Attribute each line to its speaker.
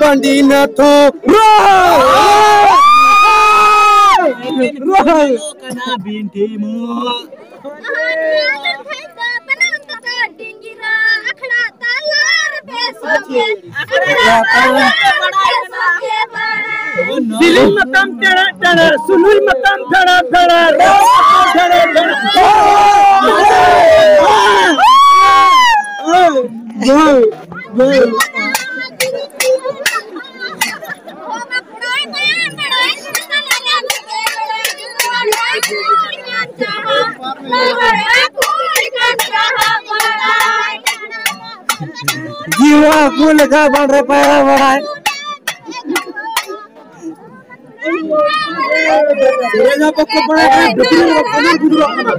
Speaker 1: Banding to kena bintimu Silim makam tera tera sunul makam tera tera जीवा फूल का बन रहा पैरा बड़ा है सेना पक्का बड़ा है डुकरी रखना गुरु रखना